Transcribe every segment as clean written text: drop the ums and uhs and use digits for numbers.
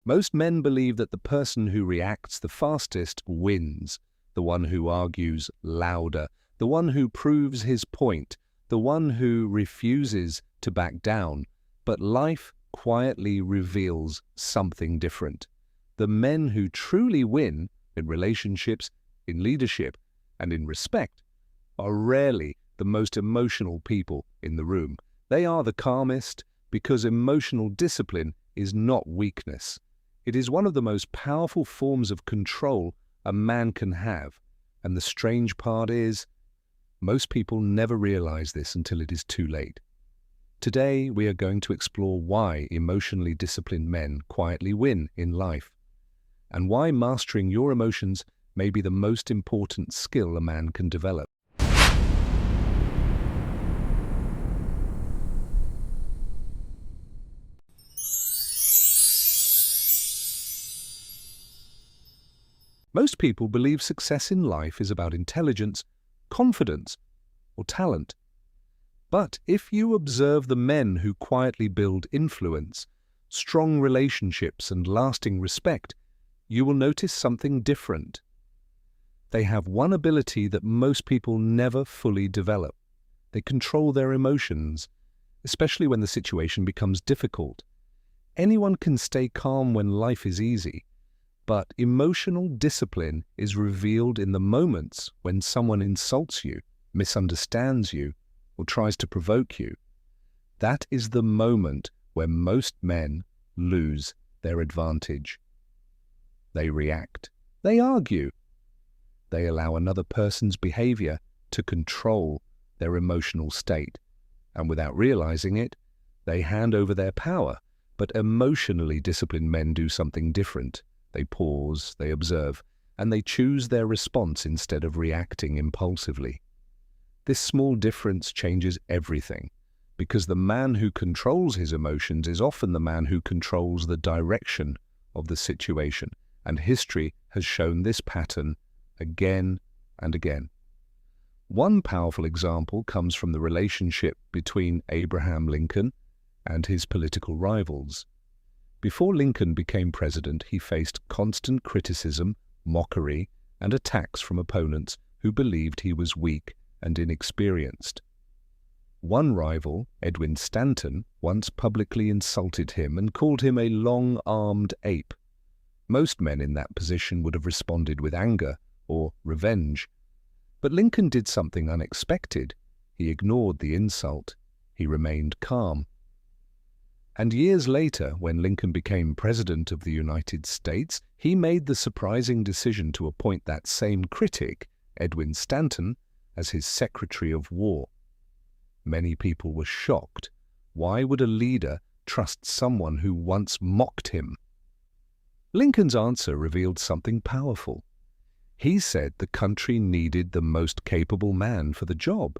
Most men believe that the person who reacts the fastest wins, the one who argues louder, the one who proves his point, the one who refuses to back down. But life quietly reveals something different. The men who truly win in relationships, in leadership, and in respect are rarely the most emotional people in the room. They are the calmest, because emotional discipline is not weakness. It is one of the most powerful forms of control a man can have. And the strange part is, most people never realize this until it is too late. Today, we are going to explore why emotionally disciplined men quietly win in life, and why mastering your emotions may be the most important skill a man can develop. Most people believe success in life is about intelligence, confidence, or talent. But if you observe the men who quietly build influence, strong relationships, and lasting respect, you will notice something different. They have one ability that most people never fully develop. They control their emotions, especially when the situation becomes difficult. Anyone can stay calm when life is easy, but emotional discipline is revealed in the moments when someone insults you, misunderstands you, or tries to provoke you. That is the moment where most men lose their advantage. They react. They argue. They allow another person's behavior to control their emotional state. And without realizing it, they hand over their power. But emotionally disciplined men do something different. They pause, they observe, and they choose their response instead of reacting impulsively. This small difference changes everything, because the man who controls his emotions is often the man who controls the direction of the situation, and history has shown this pattern again and again. One powerful example comes from the relationship between Abraham Lincoln and his political rivals. Before Lincoln became president, he faced constant criticism, mockery, and attacks from opponents who believed he was weak and inexperienced. One rival, Edwin Stanton, once publicly insulted him and called him a long-armed ape. Most men in that position would have responded with anger or revenge. But Lincoln did something unexpected. He ignored the insult. He remained calm. And years later, when Lincoln became President of the United States, he made the surprising decision to appoint that same critic, Edwin Stanton, as his Secretary of War. Many people were shocked. Why would a leader trust someone who once mocked him? Lincoln's answer revealed something powerful. He said the country needed the most capable man for the job,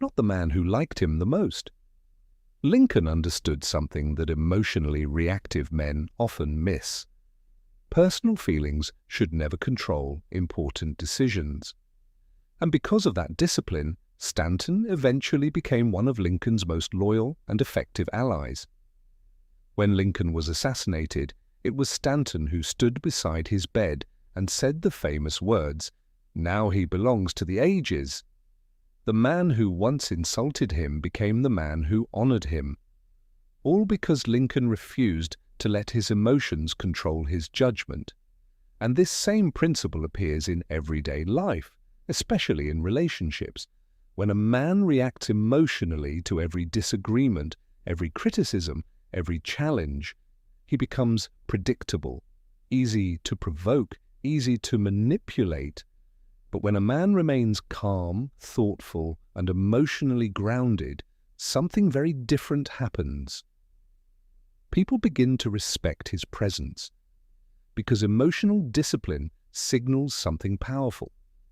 not the man who liked him the most. Lincoln understood something that emotionally reactive men often miss. Personal feelings should never control important decisions. And because of that discipline, Stanton eventually became one of Lincoln's most loyal and effective allies. When Lincoln was assassinated, it was Stanton who stood beside his bed and said the famous words, "Now he belongs to the ages." The man who once insulted him became the man who honored him. All because Lincoln refused to let his emotions control his judgment. And this same principle appears in everyday life, especially in relationships. When a man reacts emotionally to every disagreement, every criticism, every challenge, he becomes predictable, easy to provoke, easy to manipulate. But when a man remains calm, thoughtful, and emotionally grounded, something very different happens. People begin to respect his presence, because emotional discipline signals something powerful,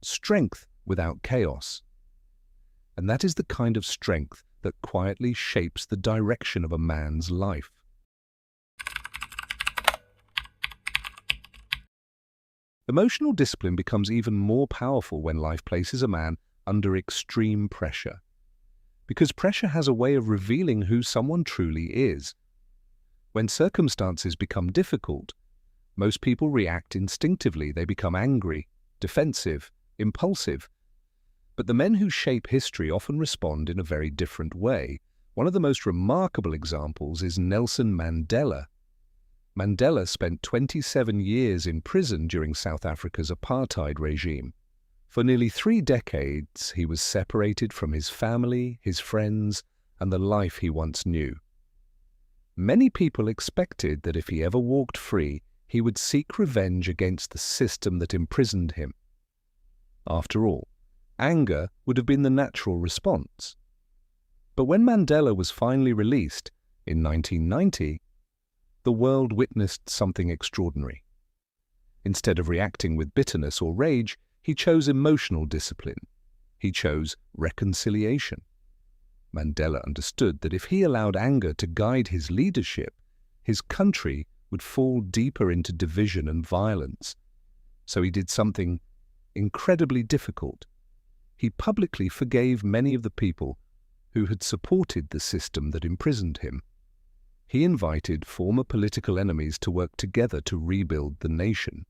strength without chaos. And that is the kind of strength that quietly shapes the direction of a man's life. Emotional discipline becomes even more powerful when life places a man under extreme pressure, because pressure has a way of revealing who someone truly is. When circumstances become difficult, most people react instinctively. They become angry, defensive, impulsive. But the men who shape history often respond in a very different way. One of the most remarkable examples is Nelson Mandela. Mandela spent 27 years in prison during South Africa's apartheid regime. For nearly 3 decades, he was separated from his family, his friends, and the life he once knew. Many people expected that if he ever walked free, he would seek revenge against the system that imprisoned him. After all, anger would have been the natural response. But when Mandela was finally released in 1990, the world witnessed something extraordinary. Instead of reacting with bitterness or rage, he chose emotional discipline. He chose reconciliation. Mandela understood that if he allowed anger to guide his leadership, his country would fall deeper into division and violence. So he did something incredibly difficult. He publicly forgave many of the people who had supported the system that imprisoned him. He invited former political enemies to work together to rebuild the nation.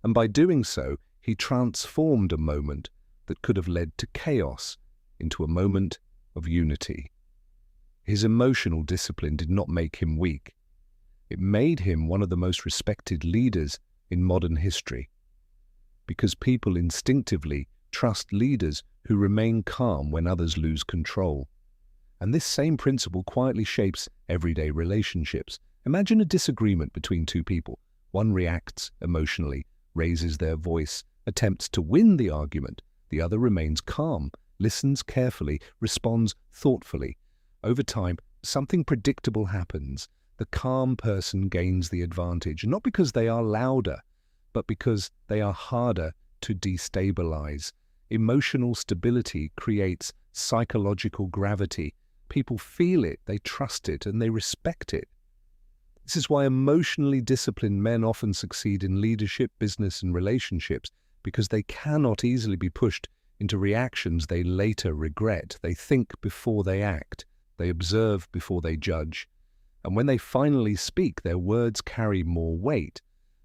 And by doing so, he transformed a moment that could have led to chaos into a moment of unity. His emotional discipline did not make him weak. It made him one of the most respected leaders in modern history, because people instinctively trust leaders who remain calm when others lose control. And this same principle quietly shapes everyday relationships. Imagine a disagreement between 2 people. One reacts emotionally, raises their voice, attempts to win the argument. The other remains calm, listens carefully, responds thoughtfully. Over time, something predictable happens. The calm person gains the advantage, not because they are louder, but because they are harder to destabilize. Emotional stability creates psychological gravity. People feel it, they trust it, and they respect it. This is why emotionally disciplined men often succeed in leadership, business, and relationships, because they cannot easily be pushed into reactions they later regret. They think before they act. They observe before they judge. And when they finally speak, their words carry more weight.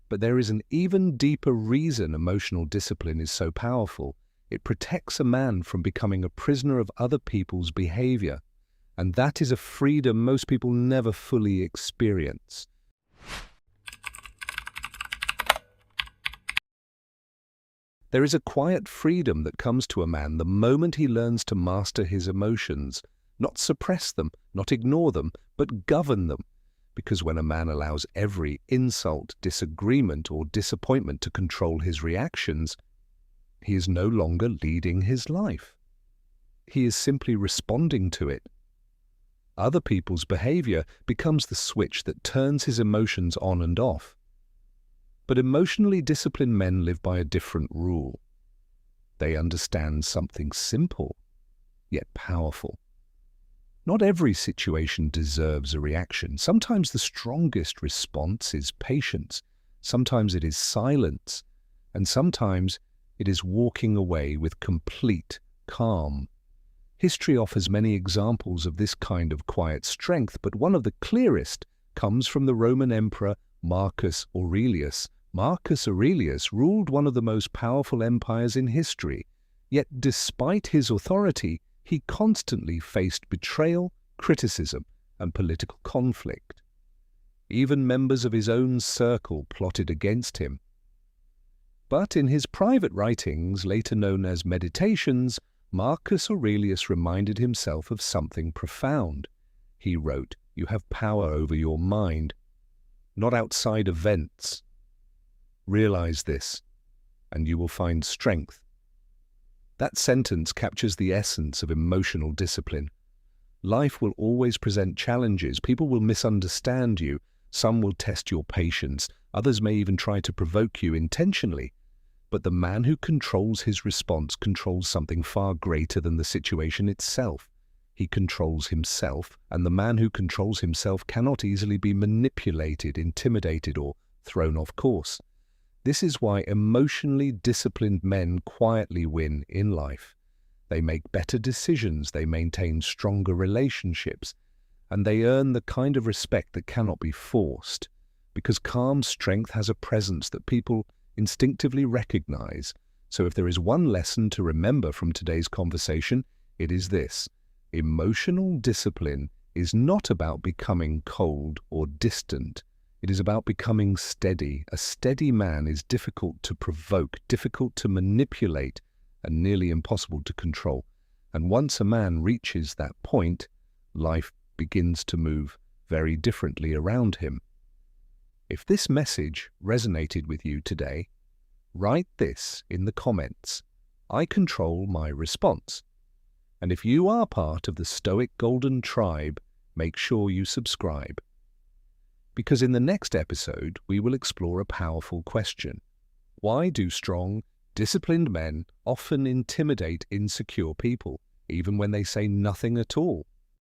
But there is an even deeper reason emotional discipline is so powerful. It protects a man from becoming a prisoner of other people's behavior. And that is a freedom most people never fully experience. There is a quiet freedom that comes to a man the moment he learns to master his emotions, not suppress them, not ignore them, but govern them. Because when a man allows every insult, disagreement, or disappointment to control his reactions, he is no longer leading his life. He is simply responding to it. Other people's behavior becomes the switch that turns his emotions on and off. But emotionally disciplined men live by a different rule. They understand something simple, yet powerful. Not every situation deserves a reaction. Sometimes the strongest response is patience. Sometimes it is silence. And sometimes it is walking away with complete calm. History offers many examples of this kind of quiet strength, but one of the clearest comes from the Roman Emperor Marcus Aurelius. Marcus Aurelius ruled one of the most powerful empires in history, yet despite his authority, he constantly faced betrayal, criticism, and political conflict. Even members of his own circle plotted against him. But in his private writings, later known as Meditations, Marcus Aurelius reminded himself of something profound. He wrote, "You have power over your mind, not outside events. Realize this, and you will find strength." That sentence captures the essence of emotional discipline. Life will always present challenges. People will misunderstand you. Some will test your patience. Others may even try to provoke you intentionally. But the man who controls his response controls something far greater than the situation itself. He controls himself, and the man who controls himself cannot easily be manipulated, intimidated, or thrown off course. This is why emotionally disciplined men quietly win in life. They make better decisions, they maintain stronger relationships, and they earn the kind of respect that cannot be forced, because calm strength has a presence that people instinctively recognize. So if there is one lesson to remember from today's conversation, it is this: emotional discipline is not about becoming cold or distant. It is about becoming steady. A steady man is difficult to provoke, difficult to manipulate, and nearly impossible to control. And once a man reaches that point, life begins to move very differently around him. If this message resonated with you today, write this in the comments: I control my response. And if you are part of the Stoic Golden Tribe, make sure you subscribe. Because in the next episode, we will explore a powerful question. Why do strong, disciplined men often intimidate insecure people, even when they say nothing at all?